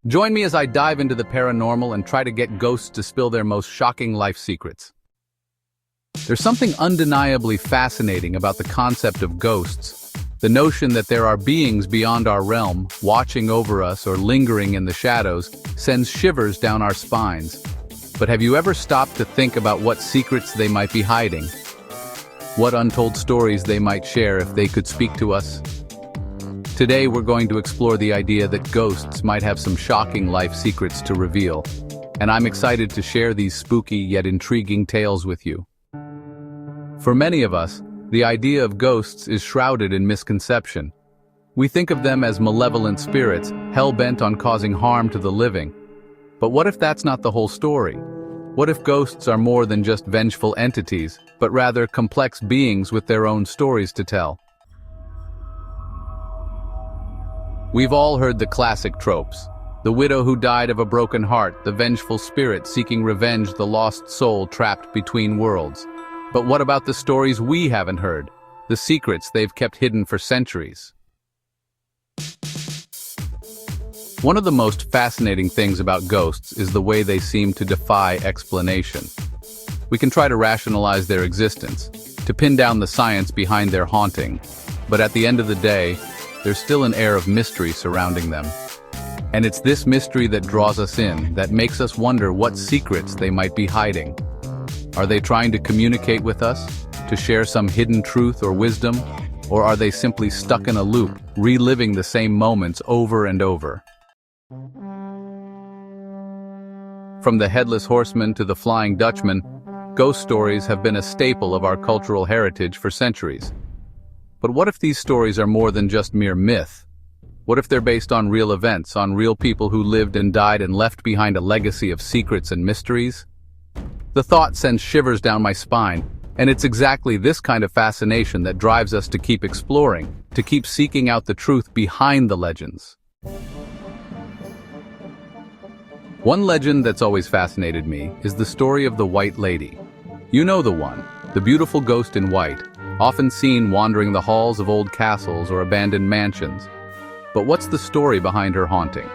Join me as I dive into the paranormal and try to get ghosts to spill their most shocking life secrets. There's something undeniably fascinating about the concept of ghosts. The notion that there are beings beyond our realm, watching over us or lingering in the shadows, sends shivers down our spines. But have you ever stopped to think about what secrets they might be hiding? What untold stories they might share if they could speak to us? Today we're going to explore the idea that ghosts might have some shocking life secrets to reveal, and I'm excited to share these spooky yet intriguing tales with you. For many of us, the idea of ghosts is shrouded in misconception. We think of them as malevolent spirits, hell-bent on causing harm to the living. But what if that's not the whole story? What if ghosts are more than just vengeful entities, but rather complex beings with their own stories to tell? We've all heard the classic tropes. The widow who died of a broken heart, the vengeful spirit seeking revenge, the lost soul trapped between worlds. But what about the stories we haven't heard? The secrets they've kept hidden for centuries? One of the most fascinating things about ghosts is the way they seem to defy explanation. We can try to rationalize their existence, to pin down the science behind their haunting, but at the end of the day, there's still an air of mystery surrounding them. And it's this mystery that draws us in, that makes us wonder what secrets they might be hiding. Are they trying to communicate with us, to share some hidden truth or wisdom, or are they simply stuck in a loop, reliving the same moments over and over? From the Headless Horseman to the Flying Dutchman, ghost stories have been a staple of our cultural heritage for centuries. But what if these stories are more than just mere myth? What if they're based on real events, on real people who lived and died and left behind a legacy of secrets and mysteries? The thought sends shivers down my spine, and it's exactly this kind of fascination that drives us to keep exploring, to keep seeking out the truth behind the legends. One legend that's always fascinated me is the story of the White Lady. You know the one, the beautiful ghost in white, often seen wandering the halls of old castles or abandoned mansions. But what's the story behind her haunting?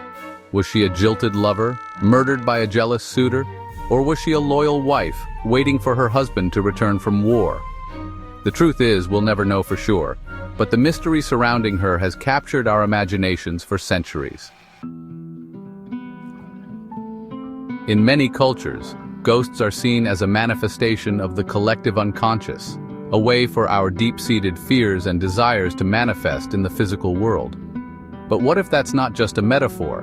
Was she a jilted lover, murdered by a jealous suitor? Or was she a loyal wife, waiting for her husband to return from war? The truth is, we'll never know for sure, but the mystery surrounding her has captured our imaginations for centuries. In many cultures, ghosts are seen as a manifestation of the collective unconscious, a way for our deep-seated fears and desires to manifest in the physical world. But what if that's not just a metaphor?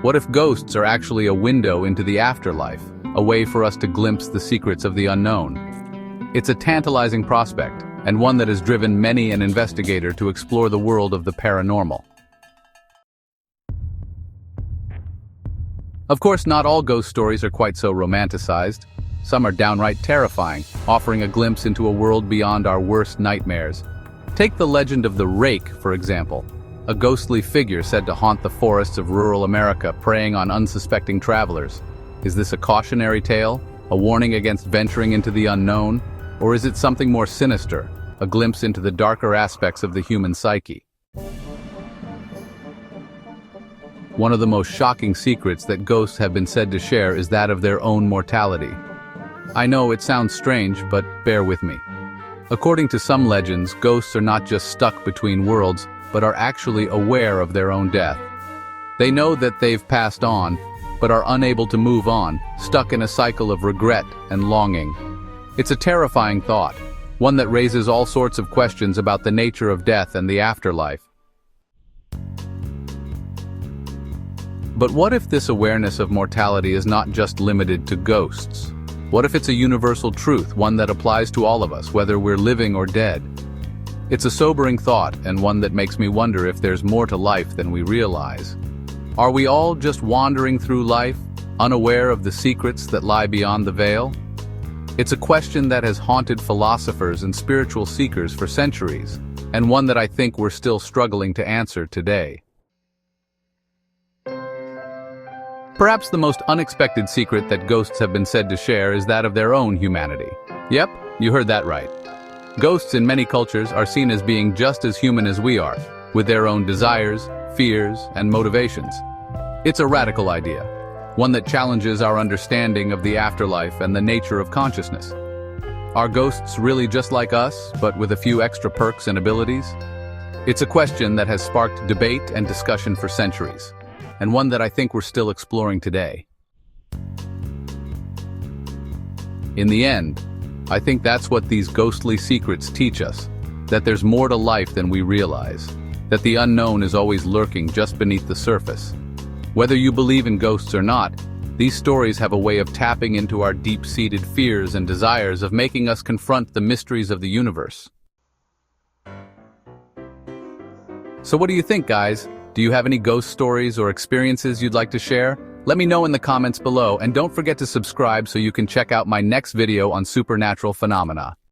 What if ghosts are actually a window into the afterlife, a way for us to glimpse the secrets of the unknown? It's a tantalizing prospect, and one that has driven many an investigator to explore the world of the paranormal. Of course, not all ghost stories are quite so romanticized. Some are downright terrifying, offering a glimpse into a world beyond our worst nightmares. Take the legend of the Rake, for example, a ghostly figure said to haunt the forests of rural America, preying on unsuspecting travelers. Is this a cautionary tale, a warning against venturing into the unknown, or is it something more sinister, a glimpse into the darker aspects of the human psyche? One of the most shocking secrets that ghosts have been said to share is that of their own mortality. I know it sounds strange, but bear with me. According to some legends, ghosts are not just stuck between worlds, but are actually aware of their own death. They know that they've passed on, but are unable to move on, stuck in a cycle of regret and longing. It's a terrifying thought, one that raises all sorts of questions about the nature of death and the afterlife. But what if this awareness of mortality is not just limited to ghosts? What if it's a universal truth, one that applies to all of us, whether we're living or dead? It's a sobering thought, and one that makes me wonder if there's more to life than we realize. Are we all just wandering through life, unaware of the secrets that lie beyond the veil? It's a question that has haunted philosophers and spiritual seekers for centuries, and one that I think we're still struggling to answer today. Perhaps the most unexpected secret that ghosts have been said to share is that of their own humanity. Yep, you heard that right. Ghosts in many cultures are seen as being just as human as we are, with their own desires, fears, and motivations. It's a radical idea, one that challenges our understanding of the afterlife and the nature of consciousness. Are ghosts really just like us, but with a few extra perks and abilities? It's a question that has sparked debate and discussion for centuries, and one that I think we're still exploring today. In the end, I think that's what these ghostly secrets teach us, that there's more to life than we realize, that the unknown is always lurking just beneath the surface. Whether you believe in ghosts or not, these stories have a way of tapping into our deep-seated fears and desires, of making us confront the mysteries of the universe. So what do you think, guys? Do you have any ghost stories or experiences you'd like to share? Let me know in the comments below, and don't forget to subscribe so you can check out my next video on supernatural phenomena.